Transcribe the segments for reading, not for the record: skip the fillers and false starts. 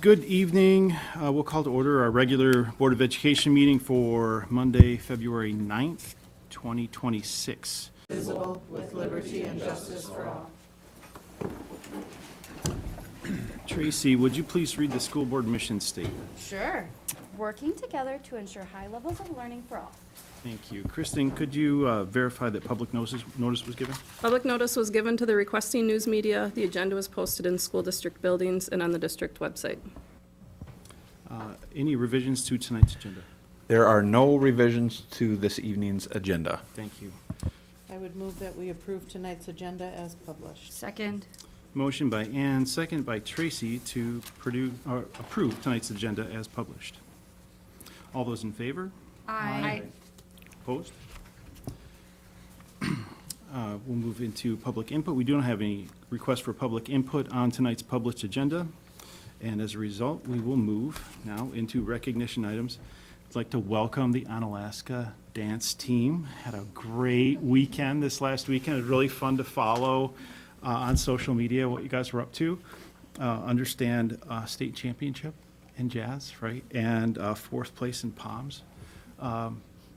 Good evening. We'll call to order our regular Board of Education meeting for Monday, February 9th, 2026. Visible with liberty and justice for all. Tracy, would you please read the school board mission statement? Sure. Working together to ensure high levels of learning for all. Thank you. Kristen, could you verify that public notice was given? Public notice was given to the requesting news media. The agenda was posted in school district buildings and on the district website. Any revisions to tonight's agenda? There are no revisions to this evening's agenda. Thank you. I would move that we approve tonight's agenda as published. Second. Motion by Ann, second by Tracy to approve tonight's agenda as published. All those in favor? Aye. Opposed? We'll move into public input. We do not have any requests for public input on tonight's published agenda. And as a result, we will move now into recognition items. I'd like to welcome the Onalaska dance team. Had a great weekend this last weekend. It was really fun to follow on social media what you guys were up to. Understand state championship in jazz, right? And fourth place in Palms.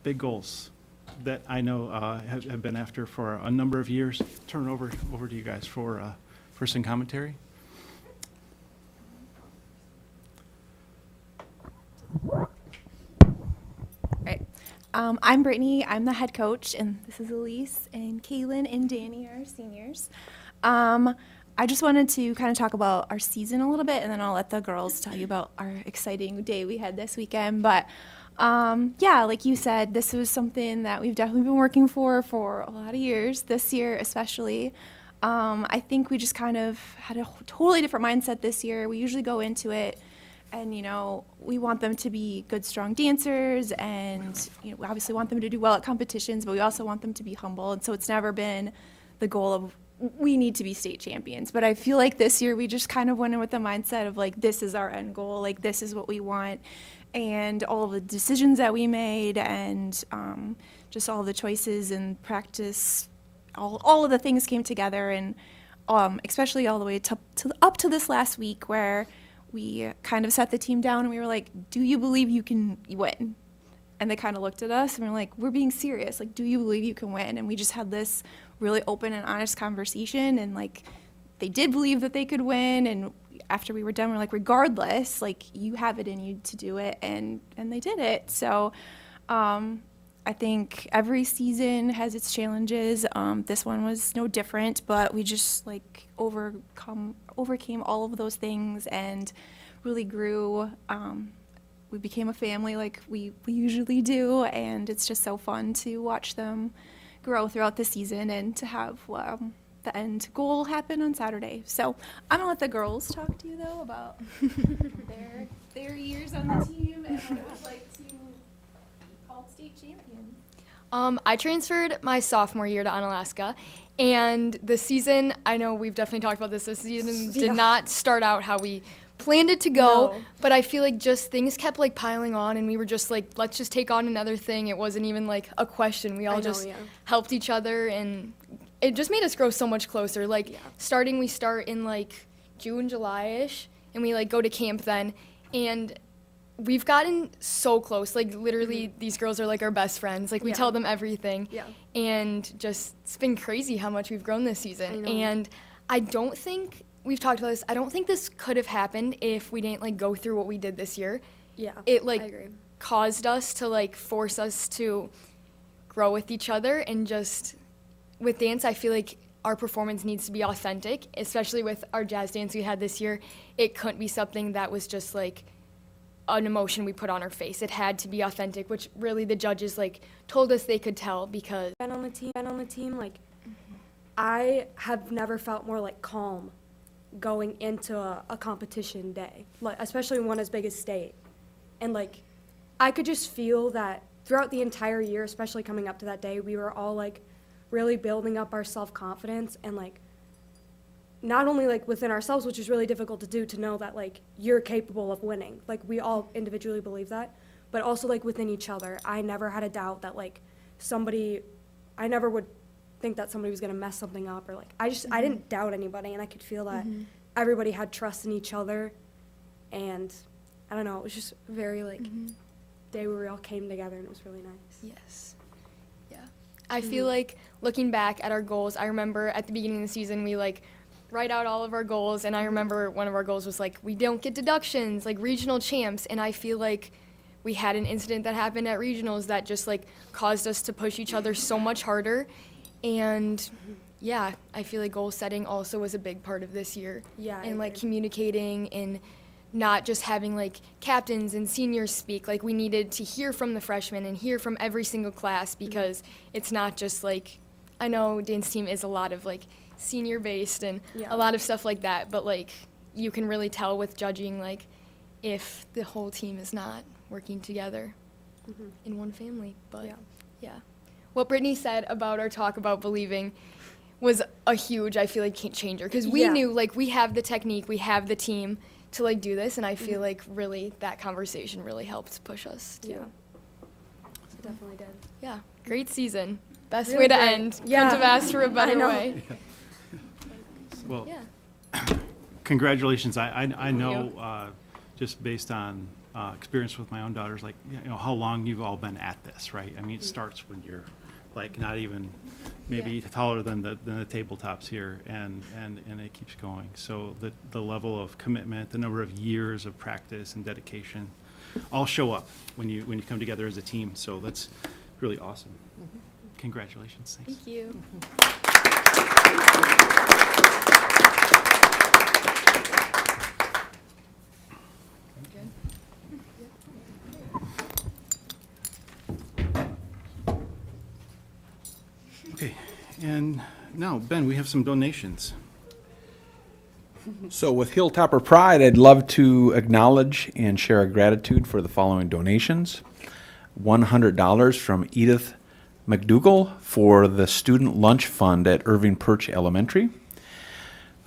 Big goals that I know have been after for a number of years. Turn it over to you guys for some commentary. Right. I'm Brittany. I'm the head coach, and this is Elise, and Kaylin and Danny are seniors. I just wanted to kind of talk about our season a little bit, and then I'll let the girls tell you about our exciting day we had this weekend. But yeah, like you said, this was something that we've definitely been working for a lot of years, this year especially. I think we just kind of had a totally different mindset this year. We usually go into it and, you know, we want them to be good, strong dancers, and, you know, we obviously want them to do well at competitions, but we also want them to be humble. And so it's never been the goal of, we need to be state champions. But I feel like this year we just kind of went in with the mindset of, like, this is our end goal, like, this is what we want. And all of the decisions that we made, and just all the choices and practice, all of the things came together, and especially all the way up to this last week, where we kind of set the team down and we were like, do you believe you can win? And they kind of looked at us and we were like, we're being serious. Like, do you believe you can win? And we just had this really open and honest conversation, and like, they did believe that they could win. And after we were done, we're like, regardless, like, you have it in you to do it. And they did it. So I think every season has its challenges. This one was no different, but we just like overcame all of those things and really grew. We became a family like we usually do, and it's just so fun to watch them grow throughout the season and to have the end goal happen on Saturday. So I'm gonna let the girls talk to you though about their years on the team and what it was like to be called state champions. I transferred my sophomore year to Onalaska, and the season, I know we've definitely talked about this season did not start out how we planned it to go, but I feel like just things kept like piling on, and we were just like, let's just take on another thing. It wasn't even like a question. We all helped each other, and it just made us grow so much closer. Like we start in like June, July-ish, and we like go to camp then, and we've gotten so close. Like, literally, these girls are like our best friends. Like, we tell them everything. Yeah. And just, it's been crazy how much we've grown this season. And I don't think, we've talked about this, I don't think this could have happened if we didn't, like, go through what we did this year. Yeah, it, like, I agree. Caused us to, like, force us to grow with each other. And just, with dance, I feel like our performance needs to be authentic, especially with our jazz dance we had this year. It couldn't be something that was just, like, an emotion we put on our face. It had to be authentic, which really the judges like told us they could tell, because been on the team like I have never felt more like calm going into a competition day, like especially one as big as state. And like I could just feel that throughout the entire year, especially coming up to that day, we were all like really building up our self-confidence, and like not only like within ourselves, which is really difficult to do, to know that like you're capable of winning. Like, we all individually believe that, but also like within each other. I never had a doubt that like I never would think that somebody was gonna mess something up, or like I didn't doubt anybody, and I could feel that everybody had trust in each other, and I don't know, it was just a very like day where we all came together, and it was really nice. Yes. Yeah. I feel like looking back at our goals, I remember at the beginning of the season, we like write out all of our goals, and I remember one of our goals was like, we don't get deductions, like regional champs, and I feel like we had an incident that happened at regionals that just like caused us to push each other so much harder, and yeah, I feel like goal setting also was a big part of this year. Yeah, I And like agree. communicating and not just having like captains and seniors speak. Like we needed to hear from the freshmen and hear from every single class, because it's not just like, I know Dane's team is a lot of like senior based and Yeah. a lot of stuff like that, but like you can really tell with judging like if the whole team is not working together in one family. But Yeah. yeah. What Brittany said about our talk about believing was a huge, I feel like, changer, because we Yeah. knew like we have the technique, we have the team to like do this, and I feel like really that conversation really helped push us to. Yeah. It definitely did. Yeah, great season. Best Really way to great. end. Yeah. Couldn't have asked for a better know. way. Well, Yeah. congratulations. I know, just based on experience with my own daughters, like, you know, how long you've all been at this, right? I mean, it starts when you're like not even maybe taller than the tabletops here, and it keeps going. So the level of commitment, the number of years of practice and dedication all show up when you come together as a team. So that's really awesome. Congratulations. Thanks. Thank you. Okay, and now, Ben, we have some donations. So with Hilltopper Pride, I'd love to acknowledge and share our gratitude for the following donations. $100 from Edith McDougall for the Student Lunch Fund at Irving Perch Elementary.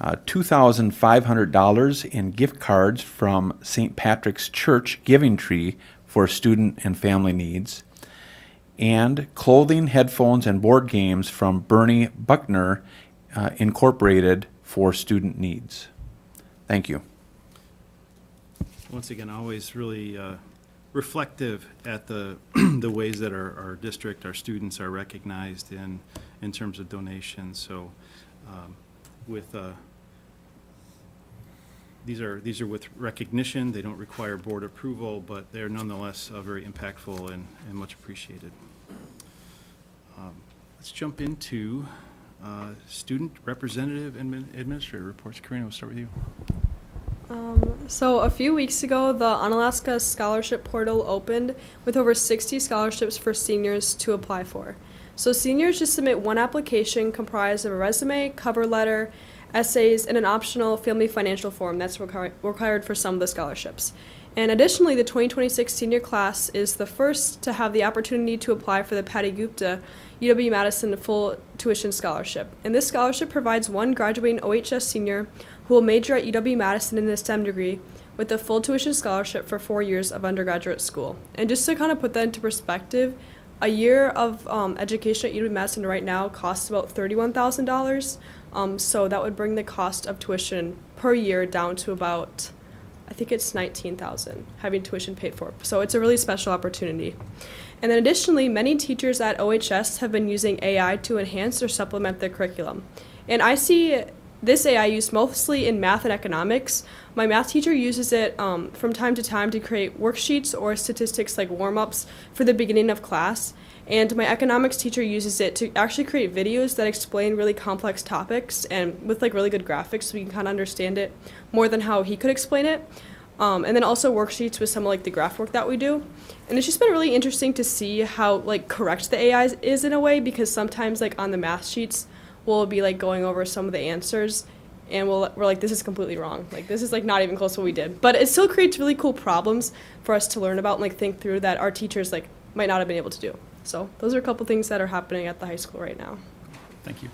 $2,500 in gift cards from St. Patrick's Church Giving Tree for student and family needs. And clothing, headphones, and board games from Bernie Buckner Incorporated for student needs. Thank you. Once again, always really reflective at the the ways that our district, our students are recognized in terms of donations. So with these are with recognition. They don't require board approval, but they're nonetheless very impactful and much appreciated. Let's jump into student representative and administrator reports. Karina, we'll start with you. So a few weeks ago, the Unalaska Scholarship Portal opened with over 60 scholarships for seniors to apply for. So seniors just submit one application comprised of a resume, cover letter, essays, and an optional family financial form that's required for some of the scholarships. And additionally, the 2026 senior class is the first to have the opportunity to apply for the Patty Gupta UW-Madison full tuition scholarship. And this scholarship provides one graduating OHS senior who will major at UW-Madison in a STEM degree with a full tuition scholarship for 4 years of undergraduate school. And just to kind of put that into perspective, a year of education at UW-Madison right now costs about $31,000. So that would bring the cost of tuition per year down to about, I think it's $19,000 having tuition paid for. So it's a really special opportunity. And then additionally, many teachers at OHS have been using AI to enhance or supplement their curriculum. And I see this AI used mostly in math and economics. My math teacher uses it from time to time to create worksheets or statistics like warm-ups for the beginning of class. And my economics teacher uses it to actually create videos that explain really complex topics and with like really good graphics so we can kind of understand it more than how he could explain it. And then also worksheets with some of like the graph work that we do. And it's just been really interesting to see how like correct the AI is in a way, because sometimes like on the math sheets we'll be like going over some of the answers and we're like, this is completely wrong. Like this is like not even close to what we did. But it still creates really cool problems for us to learn about and like think through that our teachers like might not have been able to do. So those are a couple things that are happening at the high school right now. Thank you.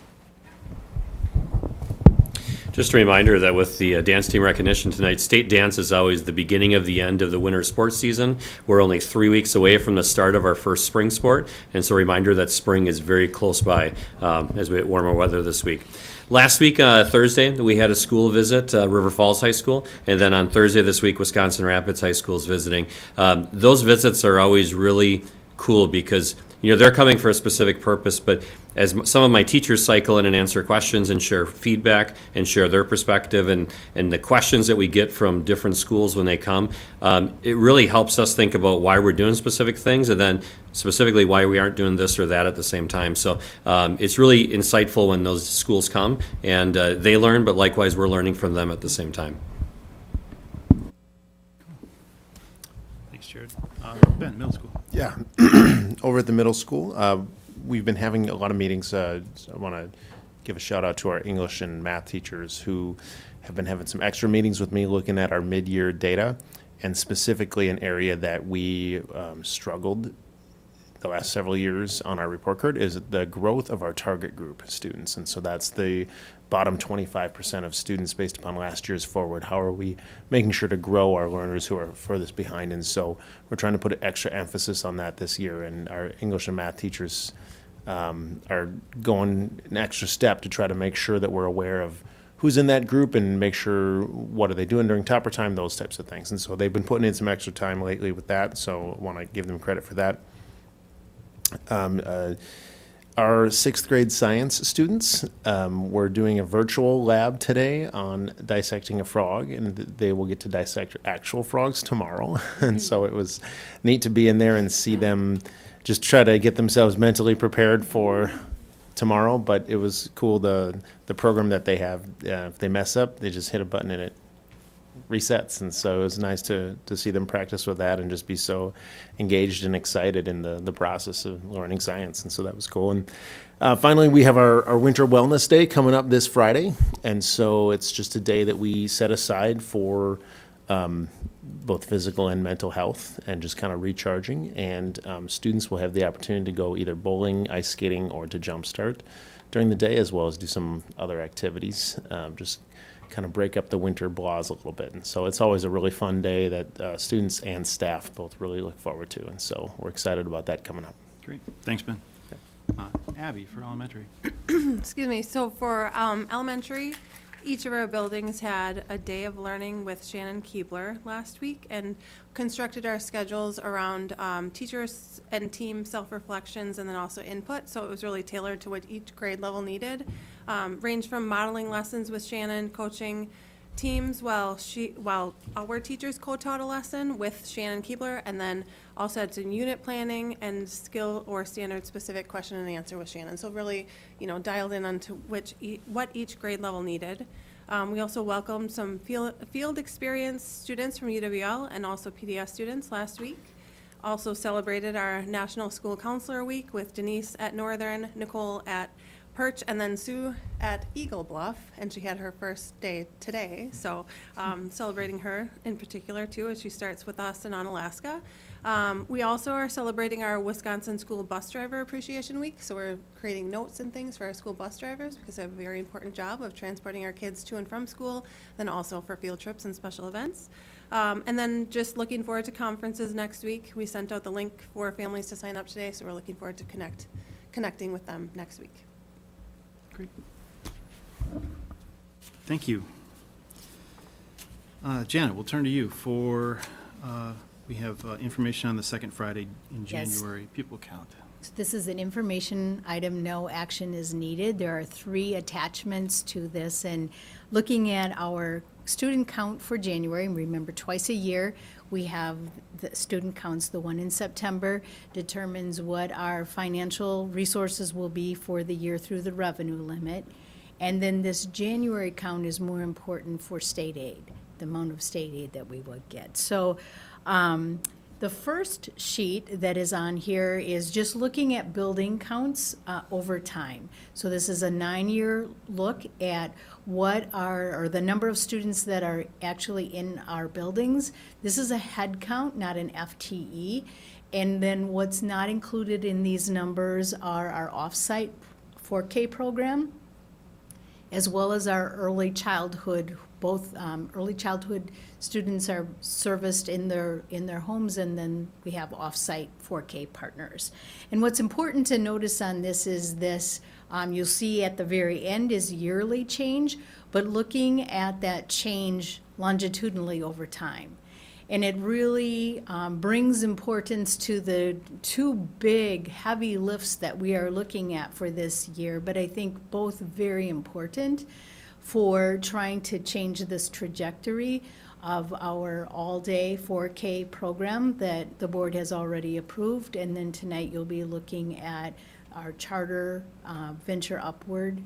Just a reminder that with the dance team recognition tonight, state dance is always the beginning of the end of the winter sports season. We're only 3 weeks away from the start of our first spring sport, and so a reminder that spring is very close by as we get warmer weather this week. Last week, Thursday, we had a school visit, River Falls High School, and then on Thursday this week, Wisconsin Rapids High School is visiting. Those visits are always really cool because they're coming for a specific purpose, but as some of my teachers cycle in and answer questions and share feedback and share their perspective and the questions that we get from different schools when they come, it really helps us think about why we're doing specific things and then specifically why we aren't doing this or that at the same time. So it's really insightful when those schools come and they learn, but likewise we're learning from them at the same time. Thanks, Jared. Ben, middle school. Yeah, over at the middle school, we've been having a lot of meetings. So I want to give a shout out to our English and math teachers who have been having some extra meetings with me looking at our mid-year data, and specifically an area that we struggled the last several years on our report card is the growth of our target group students. And so that's the bottom 25% of students based upon last year's forward. How are we making sure to grow our learners who are furthest behind? And so we're trying to put extra emphasis on that this year. And our English and math teachers are going an extra step to try to make sure that we're aware of who's in that group and make sure what are they doing during topper time, those types of things. And so they've been putting in some extra time lately with that. So I want to give them credit for that. Our sixth grade science students were doing a virtual lab today on dissecting a frog, and they will get to dissect actual frogs tomorrow. And so it was neat to be in there and see them just try to get themselves mentally prepared for tomorrow. But it was cool, the program that they have. If they mess up, they just hit a button and it resets. And so it was nice to see them practice with that and just be so engaged and excited in the process of learning science. And so that was cool. And finally, we have our Winter Wellness Day coming up this Friday. And so it's just a day that we set aside for both physical and mental health and just kind of recharging. And students will have the opportunity to go either bowling, ice skating, or to jumpstart during the day, as well as do some other activities. Just kind of break up the winter blahs a little bit. And so it's always a really fun day that students and staff both really look forward to. And so we're excited about that coming up. Great. Thanks, Ben. Abby, for elementary. Excuse me. So for elementary, each of our buildings had a day of learning with Shannon Keebler last week and constructed our schedules around teachers and team self-reflections and then also input. So it was really tailored to what each grade level needed. Ranged from modeling lessons with Shannon, coaching teams while our teachers co-taught a lesson with Shannon Keebler, and then also had some unit planning and skill or standard specific question and answer with Shannon. So really, dialed in onto what each grade level needed. We also welcomed some field experience students from UWL and also PDS students last week. Also celebrated our National School Counselor Week with Denise at Northern, Nicole at Perch, and then Sue at Eagle Bluff, and she had her first day today. So celebrating her in particular too as she starts with us in Onalaska. We also are celebrating our Wisconsin School Bus Driver Appreciation Week. So we're creating notes and things for our school bus drivers because they have a very important job of transporting our kids to and from school, then also for field trips and special events. And then just looking forward to conferences next week. We sent out the link for families to sign up today, so we're looking forward to connecting with them next week. Great. Thank you. Janet, we'll turn to you for, we have information on the second Friday in January pupil count. So this is an information item, no action is needed. There are 3 attachments to this, and looking at our student count for January, and remember twice a year we have the student counts. The one in September determines what our financial resources will be for the year through the revenue limit. And then this January count is more important for state aid, the amount of state aid that we would get. So the first sheet that is on here is just looking at building counts over time. So this is a 9-year look at what or the number of students that are actually in our buildings. This is a head count, not an FTE. And then what's not included in these numbers are our off-site 4K program, as well as our early childhood. Both early childhood students are serviced in their homes, and then we have off-site 4K partners. And what's important to notice on this is this, you'll see at the very end is yearly change, but looking at that change longitudinally over time. And it really brings importance to the two big, heavy lifts that we are looking at for this year, but I think both very important for trying to change this trajectory of our all-day 4K program that the board has already approved. And then tonight you'll be looking at our charter venture upward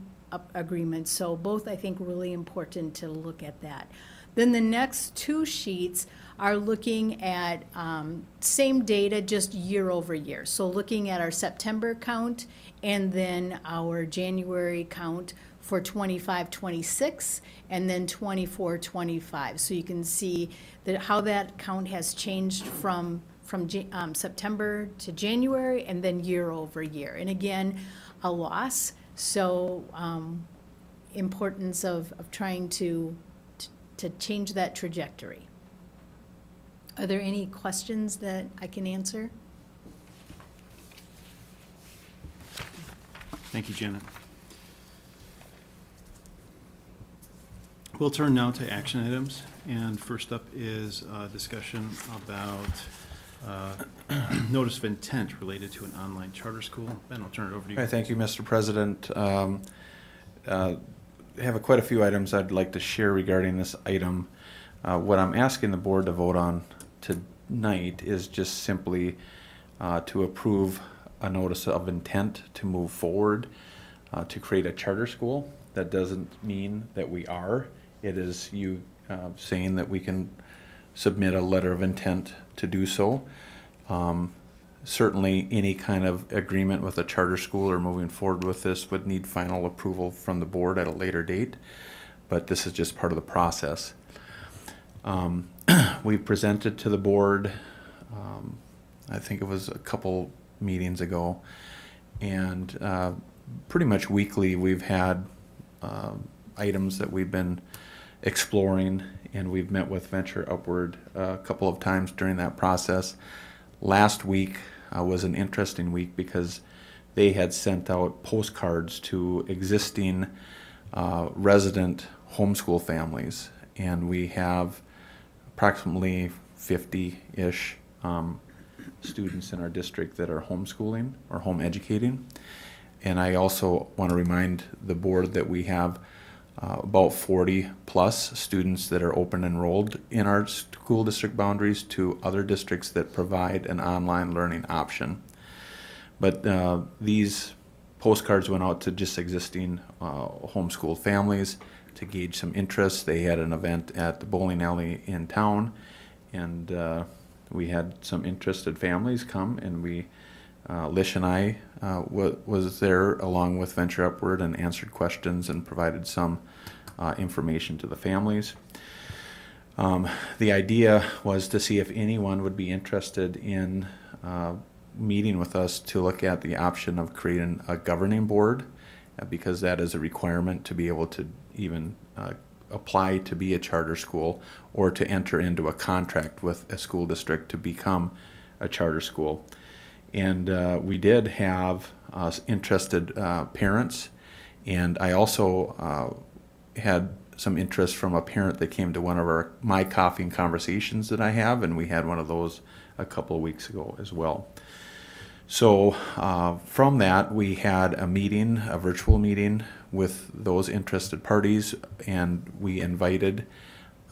agreement. So both, I think, really important to look at that. Then the next two sheets are looking at same data, just year over year. So looking at our September count and then our January count for 25-26 and then 24-25. So you can see that how that count has changed from September to January and then year over year. And again, a loss. So importance of trying to change that trajectory. Are there any questions that I can answer? Thank you, Janet. We'll turn now to action items, and first up is a discussion about notice of intent related to an online charter school. Ben, I'll turn it over to you. All right, thank you, Mr. President. I have quite a few items I'd like to share regarding this item. What I'm asking the board to vote on tonight is just simply to approve a notice of intent to move forward to create a charter school. That doesn't mean that we are. It is you saying that we can submit a letter of intent to do so. Certainly any kind of agreement with a charter school or moving forward with this would need final approval from the board at a later date, but this is just part of the process. We presented to the board, I think it was a couple meetings ago, and pretty much weekly we've had items that we've been exploring, and we've met with Venture Upward a couple of times during that process. Last week was an interesting week because they had sent out postcards to existing resident homeschool families, and we have approximately 50-ish students in our district that are homeschooling or home educating. And I also want to remind the board that we have about 40 plus students that are open enrolled in our school district boundaries to other districts that provide an online learning option. But these postcards went out to just existing homeschool families to gauge some interest. They had an event at the bowling alley in town, and we had some interested families come, and we Lish and I was there along with Venture Upward and answered questions and provided some information to the families. The idea was to see if anyone would be interested in meeting with us to look at the option of creating a governing board, because that is a requirement to be able to even apply to be a charter school or to enter into a contract with a school district to become a charter school. And we did have interested parents, and I also had some interest from a parent that came to one of my coffee and conversations that I have, and we had one of those a couple of weeks ago as well. So from that, we had a meeting, a virtual meeting with those interested parties, and we invited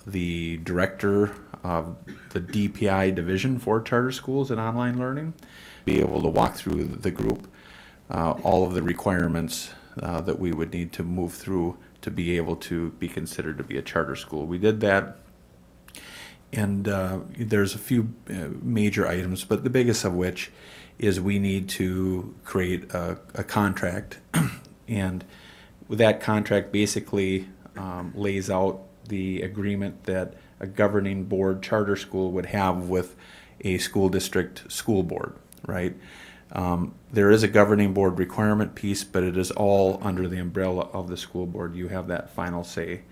the director of the DPI division for charter schools and online learning, be able to walk through the group all of the requirements that we would need to move through to be able to be considered to be a charter school. We did that, and there's a few major items, but the biggest of which is we need to create a contract, and that contract basically lays out the agreement that a governing board charter school would have with a school district school board, right? There is a governing board requirement piece, but it is all under the umbrella of the school board. You have that final say.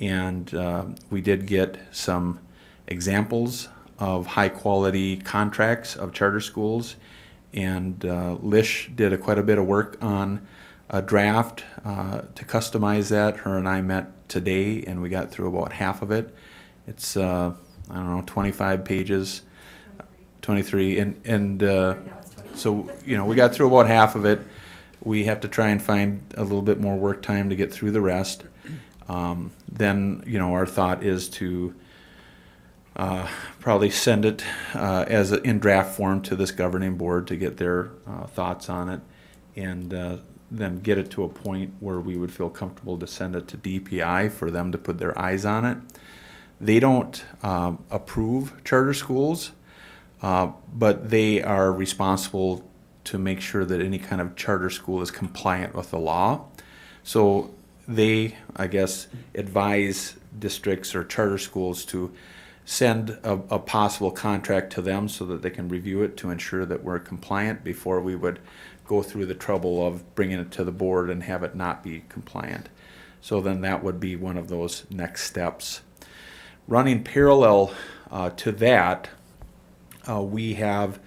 And we did get some examples of high-quality contracts of charter schools. And Lish did quite a bit of work on a draft to customize that. Her and I met today, and we got through about half of it. It's, I don't know, 25 pages, 23. So, we got through about half of it. We have to try and find a little bit more work time to get through the rest. Then, our thought is to probably send it in draft form to this governing board to get their thoughts on it, and then get it to a point where we would feel comfortable to send it to DPI for them to put their eyes on it. They don't approve charter schools, but they are responsible to make sure that any kind of charter school is compliant with the law. So they, I guess, advise districts or charter schools to send a possible contract to them so that they can review it to ensure that we're compliant before we would go through the trouble of bringing it to the board and have it not be compliant. So then that would be one of those next steps. Running parallel to that, we have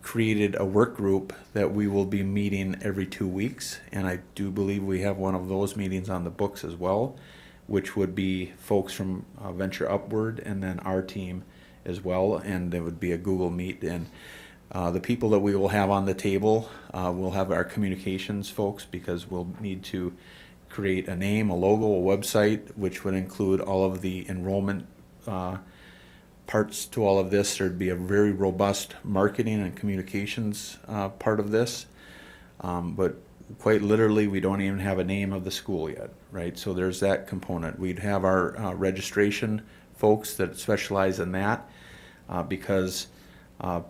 created a work group that we will be meeting every 2 weeks, and I do believe we have one of those meetings on the books as well, which would be folks from Venture Upward and then our team as well, and there would be a Google Meet. And the people that we will have on the table, we'll have our communications folks, because we'll need to create a name, a logo, a website, which would include all of the enrollment parts to all of this. There'd be a very robust marketing and communications part of this, but quite literally, we don't even have a name of the school yet, right? So there's that component. We'd have our registration folks that specialize in that, because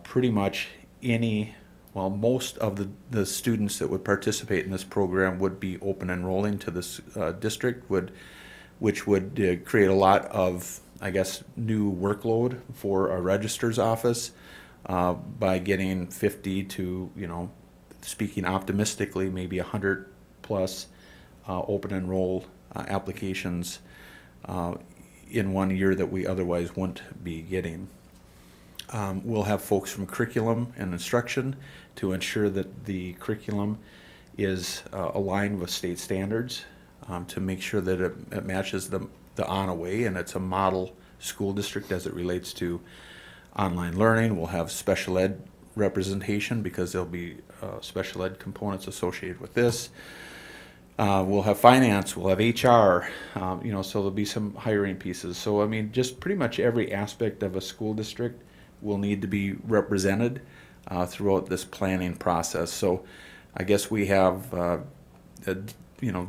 pretty much most of the students that would participate in this program would be open enrolling to this district, which would create a lot of, I guess, new workload for a registrar's office by getting 50 to, speaking optimistically, maybe 100 plus open enroll applications in 1 year that we otherwise wouldn't be getting. We'll have folks from curriculum and instruction to ensure that the curriculum is aligned with state standards, to make sure that it matches the Onaway, and it's a model school district as it relates to online learning. We'll have special ed representation, because there'll be special ed components associated with this. We'll have finance, we'll have HR, so there'll be some hiring pieces. So, I mean, just pretty much every aspect of a school district will need to be represented throughout this planning process. So I guess we have,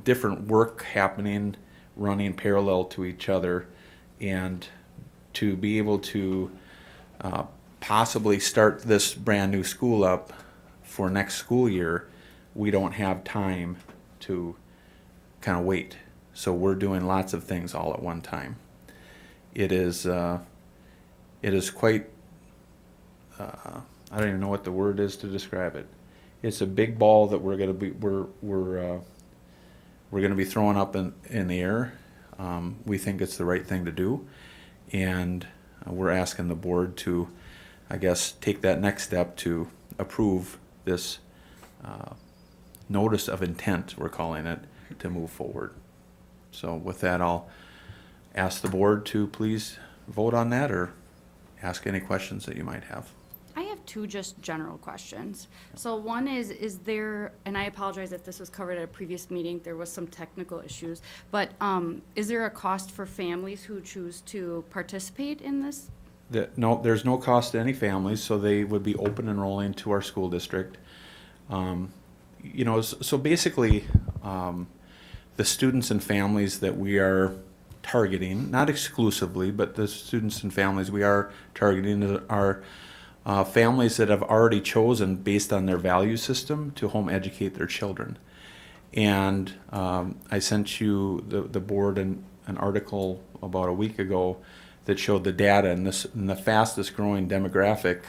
different work happening, running parallel to each other, and to be able to possibly start this brand new school up for next school year, we don't have time to kind of wait. So we're doing lots of things all at one time. It is quite, I don't even know what the word is to describe it. It's a big ball that we're going to be throwing up in the air. We think it's the right thing to do, and we're asking the board to, I guess, take that next step to approve this notice of intent, we're calling it, to move forward. So with that, I'll ask the board to please vote on that, or ask any questions that you might have. I have two just general questions. So one is there, and I apologize if this was covered at a previous meeting, there was some technical issues, but is there a cost for families who choose to participate in this? No, there's no cost to any families, so they would be open enrolling to our school district. So basically, the students and families that we are targeting, not exclusively, but the students and families we are targeting are families that have already chosen, based on their value system, to home educate their children. And I sent you, the board, an article about a week ago that showed the data, and the fastest growing demographic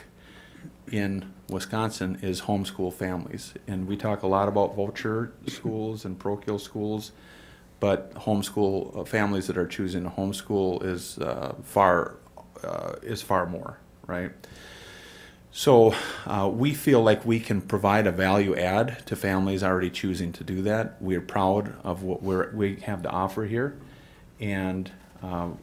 in Wisconsin is homeschool families. And we talk a lot about voucher schools and parochial schools, but homeschool families that are choosing to homeschool is far more, right? So we feel like we can provide a value add to families already choosing to do that. We're proud of what we have to offer here, and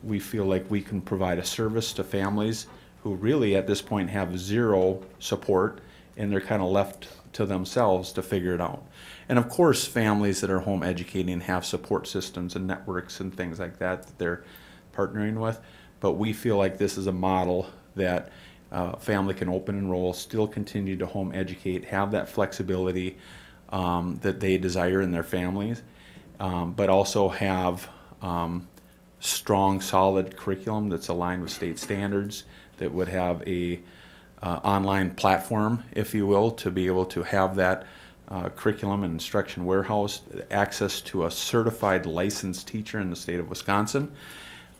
we feel like we can provide a service to families who really at this point have zero support, and they're kind of left to themselves to figure it out. And of course, families that are home educating have support systems and networks and things like that they're partnering with, but we feel like this is a model that family can open enroll, still continue to home educate, have that flexibility that they desire in their families, but also have strong, solid curriculum that's aligned with state standards, that would have a online platform, if you will, to be able to have that curriculum and instruction warehouse, access to a certified licensed teacher in the state of Wisconsin.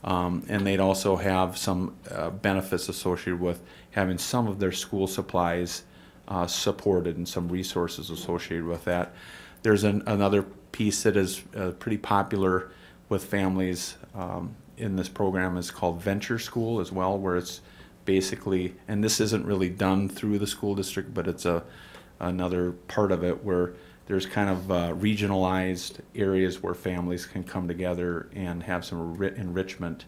And they'd also have some benefits associated with having some of their school supplies supported and some resources associated with that. There's another piece that is pretty popular with families in this program is called Venture School as well, where it's basically, and this isn't really done through the school district, but it's another part of it where there's kind of regionalized areas where families can come together and have some enrichment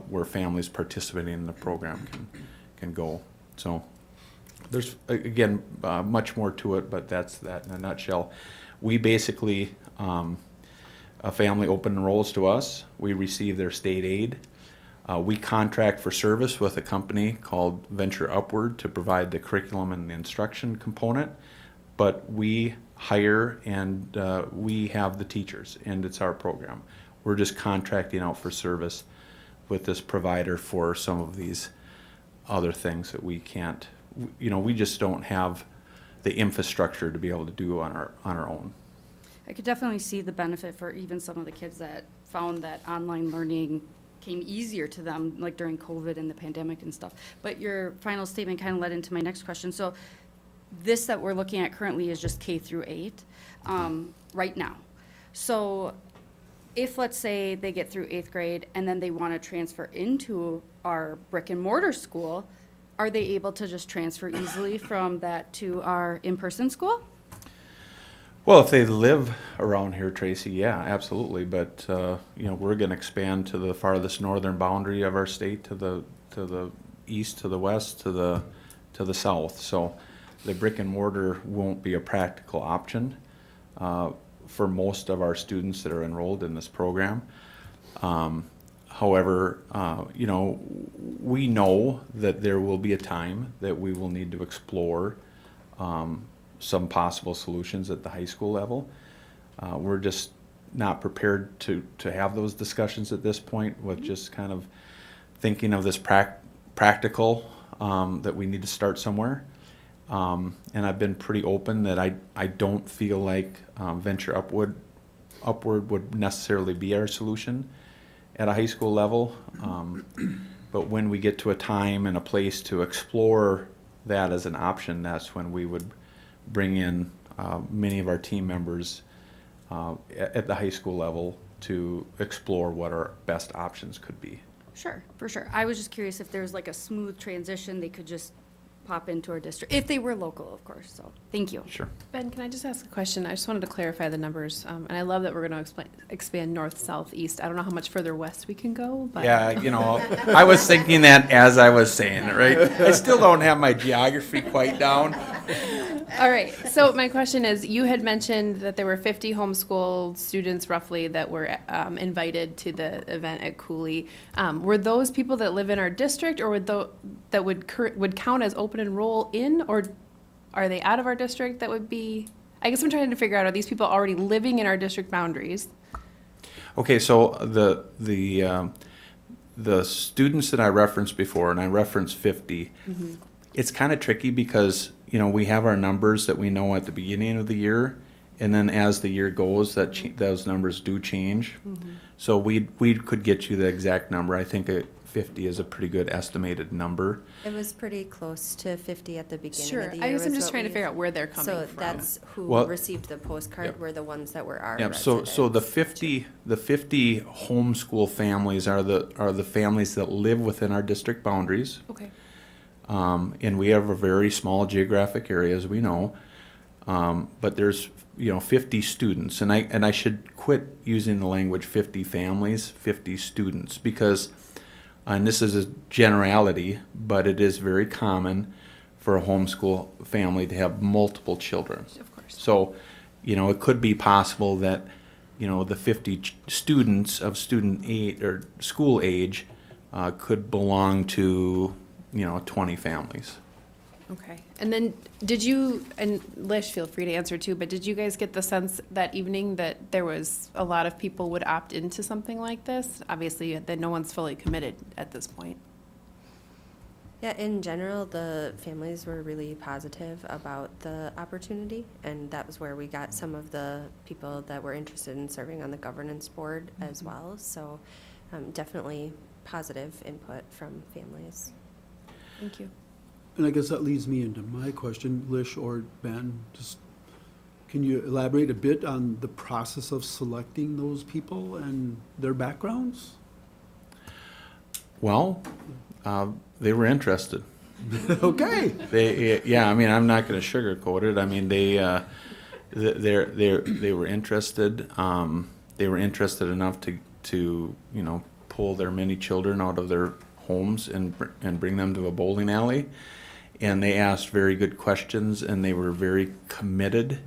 where families participating in the program can go. So there's, again, much more to it, but that's that in a nutshell. We basically, a family open enrolls to us. We receive their state aid. We contract for service with a company called Venture Upward to provide the curriculum and the instruction component, but we hire and we have the teachers, and it's our program. We're just contracting out for service with this provider for some of these other things that we can't, we just don't have the infrastructure to be able to do on our own. I could definitely see the benefit for even some of the kids that found that online learning came easier to them, like during COVID and the pandemic and stuff. But your final statement kind of led into my next question. So this that we're looking at currently is just K through 8 right now. So if, let's say, they get through 8th grade and then they want to transfer into our brick and mortar school, are they able to just transfer easily from that to our in-person school? Well, if they live around here, Tracy, yeah, absolutely. But we're going to expand to the farthest northern boundary of our state, to the east, to the west, to the south. So the brick and mortar won't be a practical option for most of our students that are enrolled in this program. However, we know that there will be a time that we will need to explore some possible solutions at the high school level. We're just not prepared to have those discussions at this point, with just kind of thinking of this practical that we need to start somewhere. And I've been pretty open that I don't feel like Venture Upward would necessarily be our solution at a high school level. But when we get to a time and a place to explore that as an option, that's when we would bring in many of our team members at the high school level to explore what our best options could be. Sure, for sure. I was just curious if there's like a smooth transition they could just pop into our district, if they were local, of course. So thank you. Sure. Ben, can I just ask a question? I just wanted to clarify the numbers, and I love that we're going to expand north, south, east. I don't know how much further west we can go, but. Yeah, I was thinking that as I was saying it, right? I still don't have my geography quite down. All right, so my question is, you had mentioned that there were 50 homeschool students roughly that were invited to the event at Cooley. Were those people that live in our district, or that would count as open enroll in, or are they out of our district that would be? I guess I'm trying to figure out, are these people already living in our district boundaries? Okay, so the students that I referenced before, and I referenced 50, it's kind of tricky because we have our numbers that we know at the beginning of the year, and then as the year goes, those numbers do change. So we could get you the exact number. I think 50 is a pretty good estimated number. It was pretty close to 50 at the beginning Sure, of the year. I guess I'm was just what trying to we- figure out where they're coming So from. that's who Well- received the postcard Yep. were the ones that were our Yeah, residents. so the 50 homeschool families are the families that live within our district boundaries. Okay. And we have a very small geographic area, as we know. But there's, 50 students, and I should quit using the language 50 families, 50 students, because, and this is a generality, but it is very common for a homeschool family to have multiple children. Of course. So, it could be possible that, the 50 students of student age or school age could belong to, 20 families. Okay. And then did you, and Lish, feel free to answer too, but did you guys get the sense that evening that there was a lot of people would opt into something like this? Obviously, that no one's fully committed at this point. Yeah, in general, the families were really positive about the opportunity, and that was where we got some of the people that were interested in serving on the governance board as well. So definitely positive input from families. Thank you. And I guess that leads me into my question, Lish or Ben, just, can you elaborate a bit on the process of selecting those people and their backgrounds? Well, they were interested. Okay. Yeah, I mean, I'm not going to sugarcoat it. I mean, they were interested. They were interested enough to pull their many children out of their homes and bring them to a bowling alley. And they asked very good questions, and they were very committed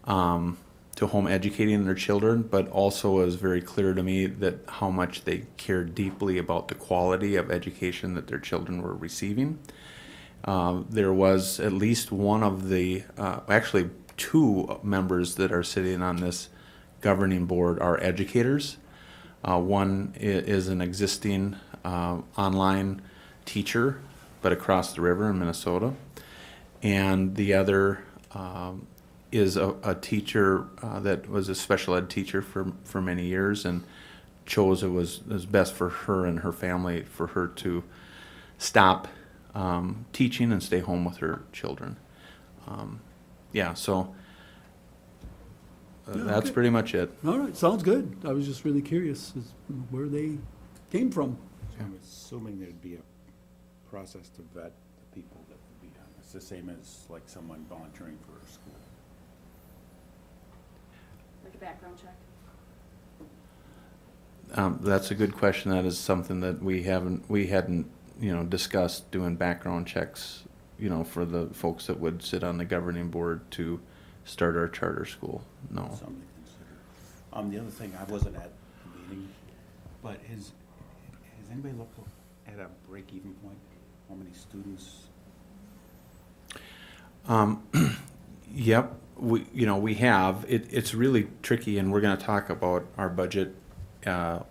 to home educating their children, but also it was very clear to me that how much they cared deeply about the quality of education that their children were receiving. There was at least one of the, actually two members that are sitting on this governing board are educators. One is an existing online teacher, but across the river in Minnesota. And the other is a teacher that was a special ed teacher for many years and chose it was best for her and her family for her to stop teaching and stay home with her children. So that's okay. pretty much it. All right, sounds good. I was just really curious as where they came from. So I'm assuming there'd be a process to vet the people that would be on. It's the same as like someone volunteering for a school. Like a background check? That's a good question. That is something that we hadn't discussed doing background checks, for the folks that would sit on the governing board to start our charter school. No. Something to consider. The other thing, I wasn't at the meeting, but has anybody looked at a break-even point? How many students? Yep, we have. It's really tricky, and we're going to talk about our budget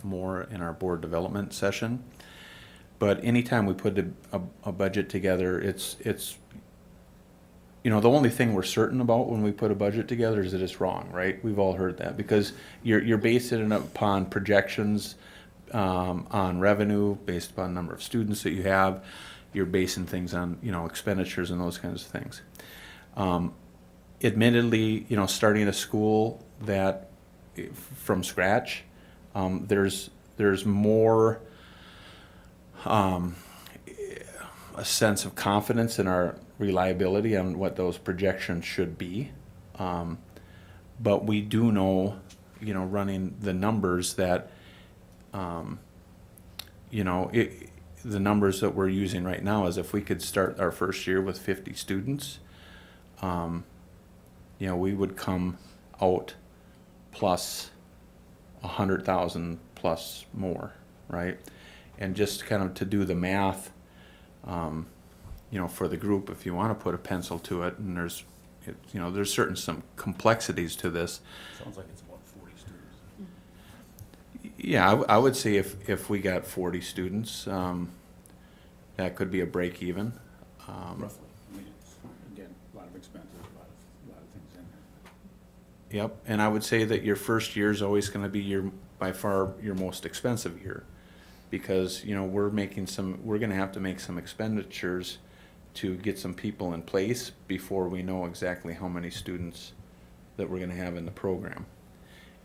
more in our board development session. But anytime we put a budget together, it's the only thing we're certain about when we put a budget together is that it's wrong, right? We've all heard that because you're basing it upon projections on revenue, based upon number of students that you have. You're basing things on expenditures and those kinds of things. Admittedly, starting a school that from scratch, there's more a sense of confidence in our reliability on what those projections should be. But we do know, running the numbers that, the numbers that we're using right now is if we could start our first year with 50 students, we would come out plus 100,000 plus more, right? And just kind of to do the math, for the group, if you want to put a pencil to it, and there's some complexities to this. Sounds like it's about 40 students. Yeah, I would say if we got 40 students, that could be a break even. Roughly. I mean, it's, again, a lot of expenses, a lot of things in there. Yep, and I would say that your first year is always going to be by far your most expensive year. because, you know, we're gonna have to make some expenditures to get some people in place before we know exactly how many students that we're gonna have in the program.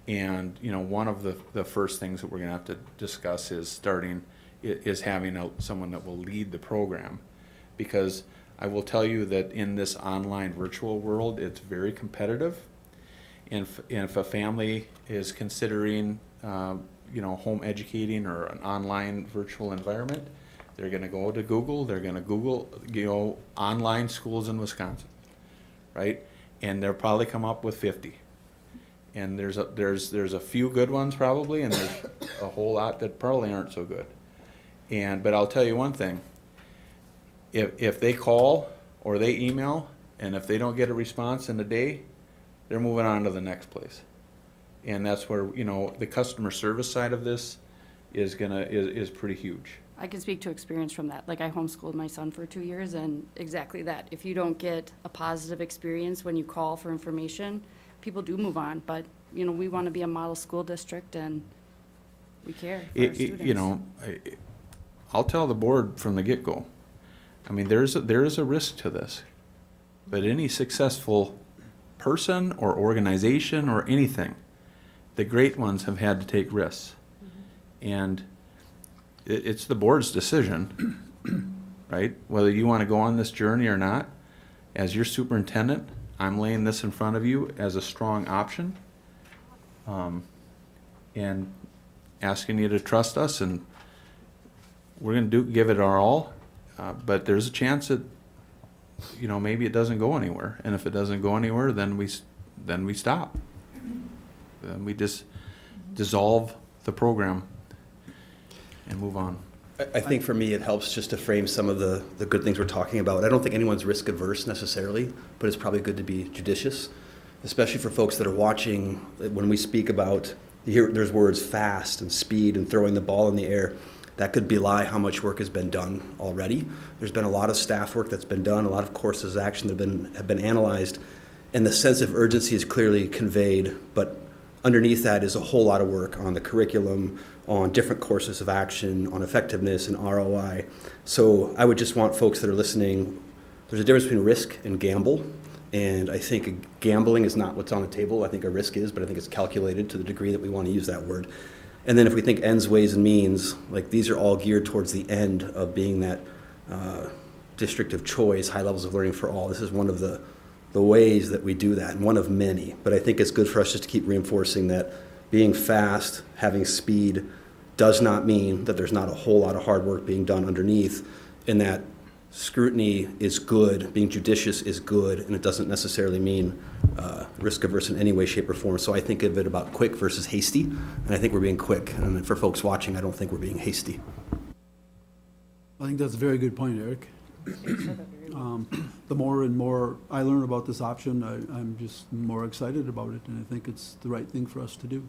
And, you know, one of the first things that we're gonna have to discuss is having someone that will lead the program. Because I will tell you that in this online virtual world, it's very competitive. And if a family is considering, you know, home educating or an online virtual environment, they're gonna go to Google, they're gonna Google, you know, online schools in Wisconsin, right? And they'll probably come up with 50. And there's a few good ones probably, and there's a whole lot that probably aren't so good. But I'll tell you one thing, if they call or they email, and if they don't get a response in a day, they're moving on to the next place. And that's where, you know, the customer service side of this is pretty huge. I can speak to experience from that. Like, I homeschooled my son for 2 years, and exactly that. If you don't get a positive experience when you call for information, people do move on. But, you know, we want to be a model school district, and we care for our students. You know, I'll tell the board from the get-go, I mean, there is a risk to this. But any successful person or organization or anything, the great ones have had to take risks. And it's the board's decision, right? Whether you want to go on this journey or not. As your superintendent, I'm laying this in front of you as a strong option, and asking you to trust us, and we're going to give it our all. But there's a chance that, you know, maybe it doesn't go anywhere. And if it doesn't go anywhere, then we stop. Then we just dissolve the program and move on. I think for me, it helps just to frame some of the good things we're talking about. I don't think anyone's risk averse necessarily, but it's probably good to be judicious, especially for folks that are watching. When we speak about, there's words fast and speed and throwing the ball in the air. That could belie how much work has been done already. There's been a lot of staff work that's been done, a lot of courses of action that have been analyzed, and the sense of urgency is clearly conveyed, but underneath that is a whole lot of work on the curriculum, on different courses of action, on effectiveness and ROI. So I would just want folks that are listening, there's a difference between risk and gamble, and I think gambling is not what's on the table. I think a risk is, but I think it's calculated to the degree that we want to use that word. And then if we think ends, ways, and means, like these are all geared towards the end of being that district of choice, high levels of learning for all. This is one of the ways that we do that, and one of many. But I think it's good for us just to keep reinforcing that being fast, having speed, does not mean that there's not a whole lot of hard work being done underneath, and that scrutiny is good, being judicious is good, and it doesn't necessarily mean risk averse in any way, shape, or form. So I think of it about quick versus hasty, and I think we're being quick. And for folks watching, I don't think we're being hasty. I think that's a very good point, Eric. The more and more I learn about this option, I'm just more excited about it, and I think it's the right thing for us to do.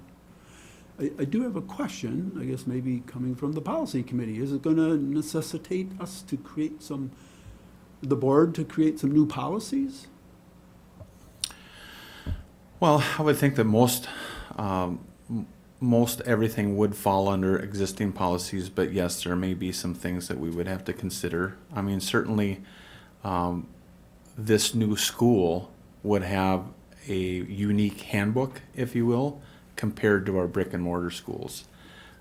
I do have a question, I guess maybe coming from the policy committee. Is it going to necessitate us to create the board to create some new policies? Well, I would think that most everything would fall under existing policies, but yes, there may be some things that we would have to consider. I mean, certainly this new school would have a unique handbook, if you will, compared to our brick and mortar schools.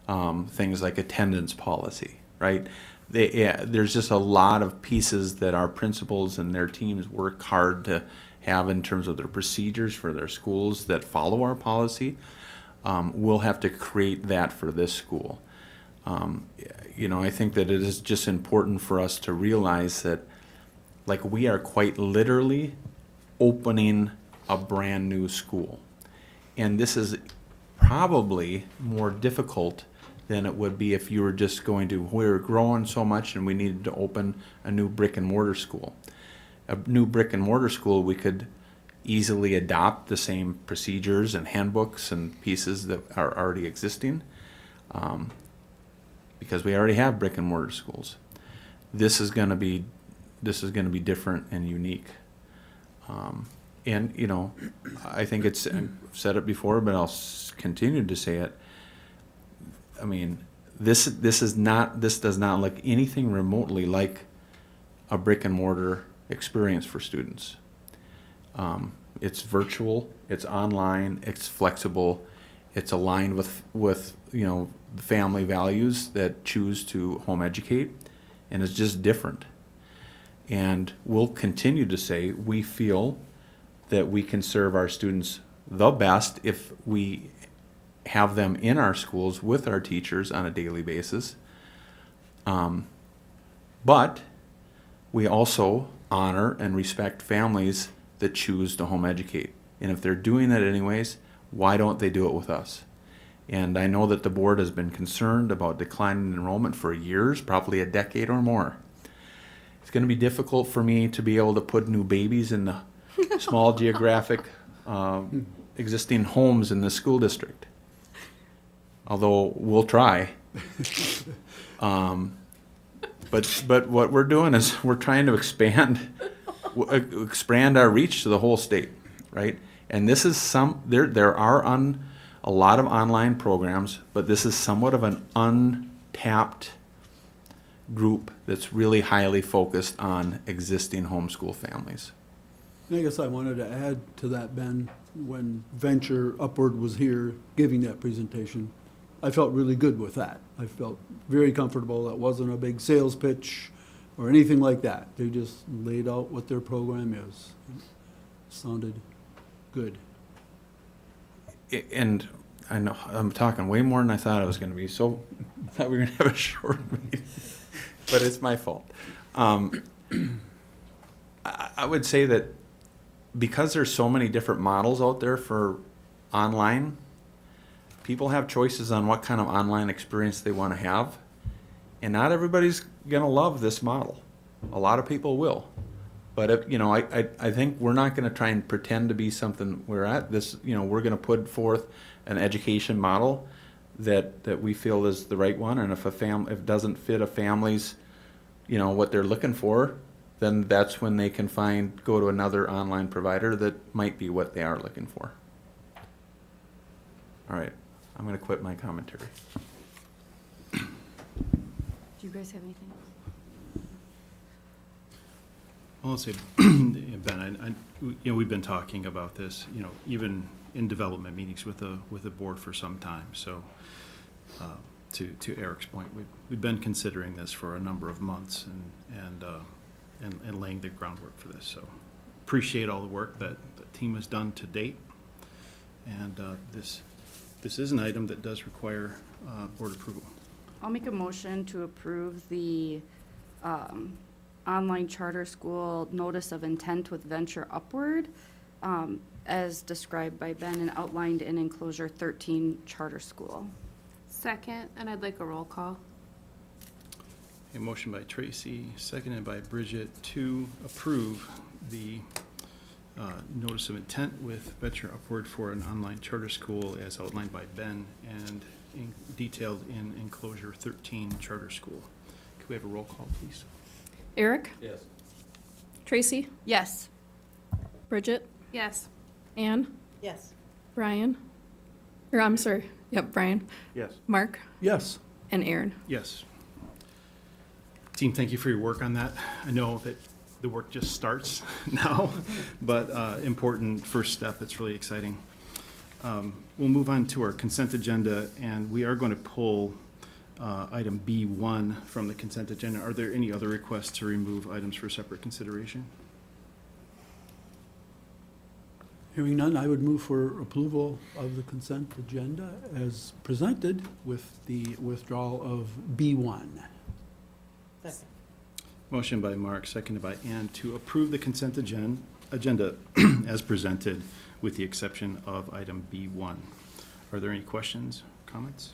Things like attendance policy, right? There's just a lot of pieces that our principals and their teams work hard to have in terms of their procedures for their schools that follow our policy. We'll have to create that for this school. You know, I think that it is just important for us to realize that, like, we are quite literally opening a brand new school. And this is probably more difficult than it would be if you were just we're growing so much and we needed to open a new brick and mortar school. A new brick and mortar school, we could easily adopt the same procedures and handbooks and pieces that are already existing, because we already have brick and mortar schools. This is going to be different and unique. And, you know, I think I've said it before, but I'll continue to say it. I mean, this does not look anything remotely like a brick and mortar experience for students. It's virtual, it's online, it's flexible, it's aligned with the family values that choose to home educate, and it's just different. And we'll continue to say we feel that we can serve our students the best if we have them in our schools with our teachers on a daily basis. But we also honor and respect families that choose to home educate. And if they're doing that anyways, why don't they do it with us? And I know that the board has been concerned about declining enrollment for years, probably a decade or more. It's going to be difficult for me to be able to put new babies in the small geographic existing homes in the school district. Although we'll try. But what we're doing is we're trying to expand our reach to the whole state, right? And this is there are a lot of online programs, but this is somewhat of an untapped group that's really highly focused on existing homeschool families. I guess I wanted to add to that, Ben, when Venture Upward was here giving that presentation, I felt really good with that. I felt very comfortable. That wasn't a big sales pitch or anything like that. They just laid out what their program is. It sounded good. And I know I'm talking way more than I thought I was going to be, so I thought we were going to have a short meeting, but it's my fault. I would say that because there's so many different models out there for online, people have choices on what kind of online experience they want to have, and not everybody's going to love this model. A lot of people will. But I think we're not going to try and pretend to be something we're at. This, we're going to put forth an education model that we feel is the right one. And if if it doesn't fit a family's, what they're looking for, then that's when they can go to another online provider that might be what they are looking for. All right, I'm going to quit my commentary. Do you guys have anything else? Well, I'll say, Ben, we've been talking about this, even in development meetings with the board for some time. So, to Eric's point, we've been considering this for a number of months and laying the groundwork for this. So, appreciate all the work that the team has done to date. And this is an item that does require board approval. I'll make a motion to approve the online charter school notice of intent with Venture Upward as described by Ben and outlined in enclosure 13 charter school. Second, and I'd like a roll call. A motion by Tracy, seconded by Bridget to approve the notice of intent with Venture Upward for an online charter school as outlined by Ben and detailed in enclosure 13 charter school. Could we have a roll call, please? Eric? Yes. Tracy? Yes. Bridget? Yes. Anne? Yes. Brian? Or I'm sorry. Yep, Brian. Yes. Mark? Yes. And Aaron. Yes. Team, thank you for your work on that. I know that the work just starts now, but important first step. It's really exciting. We'll move on to our consent agenda, and we are going to pull item B1 from the consent agenda. Are there any other requests to remove items for separate consideration? Hearing none, I would move for approval of the consent agenda as presented with the withdrawal of B1. Second. Motion by Mark, seconded by Ann, to approve the consent agenda as presented with the exception of item B1. Are there any questions, comments?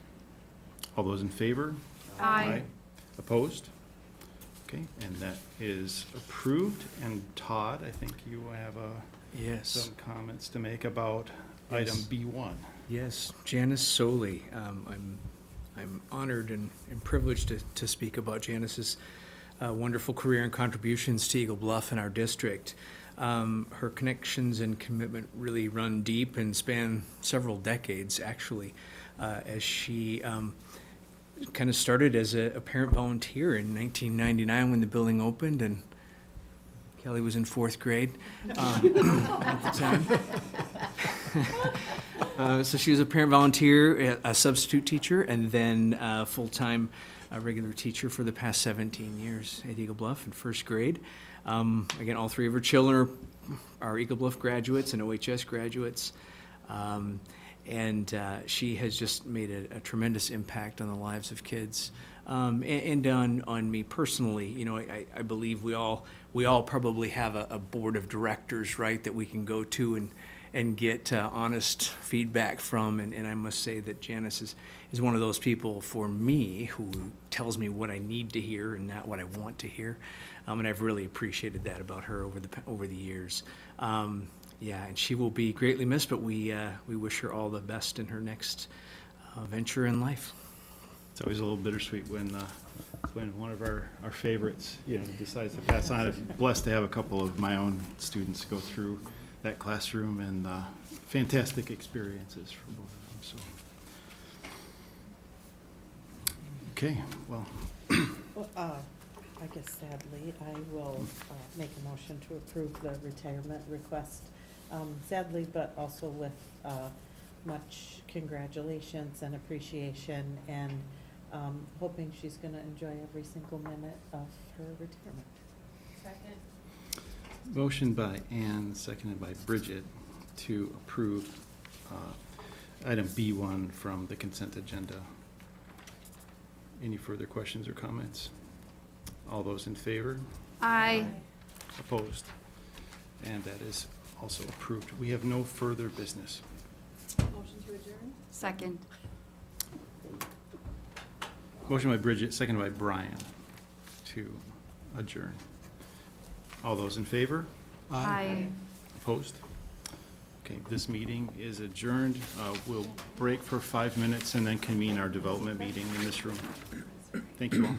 All those in favor? Aye. Opposed? Okay, and that is approved. And Todd, I think you have some comments to make about item B1. Yes, Janice Soley. I'm honored and privileged to speak about Janice's wonderful career and contributions to Eagle Bluff and our district. Her connections and commitment really run deep and span several decades, actually, as she kind of started as a parent volunteer in 1999 when the building opened, and Kelly was in 4th grade at the time. So she was a parent volunteer, a substitute teacher, and then full-time regular teacher for the past 17 years at Eagle Bluff in 1st grade. Again, all 3 of her children are Eagle Bluff graduates and OHS graduates. And she has just made a tremendous impact on the lives of kids, and on me personally. You know, I believe we all probably have a board of directors, right, that we can go to and get honest feedback from. And I must say that Janice is one of those people for me who tells me what I need to hear and not what I want to hear. And I've really appreciated that about her over the years. Yeah, and she will be greatly missed, but we wish her all the best in her next venture in life. It's always a little bittersweet when one of our favorites, decides to pass on. I'm blessed to have a couple of my own students go through that classroom, and fantastic experiences for both of them. So, okay, well. I guess sadly, I will make a motion to approve the retirement request. Sadly, but also with much congratulations and appreciation, and hoping she's going to enjoy every single minute of her retirement. Second. Motion by Ann, seconded by Bridget, to approve item B1 from the consent agenda. Any further questions or comments? All those in favor? Aye. Opposed? And that is also approved. We have no further business. Motion to adjourn? Second. Motion by Bridget, seconded by Brian, to adjourn. All those in favor? Aye. Opposed? Okay, this meeting is adjourned. We'll break for 5 minutes and then convene our development meeting in this room. Thank you all.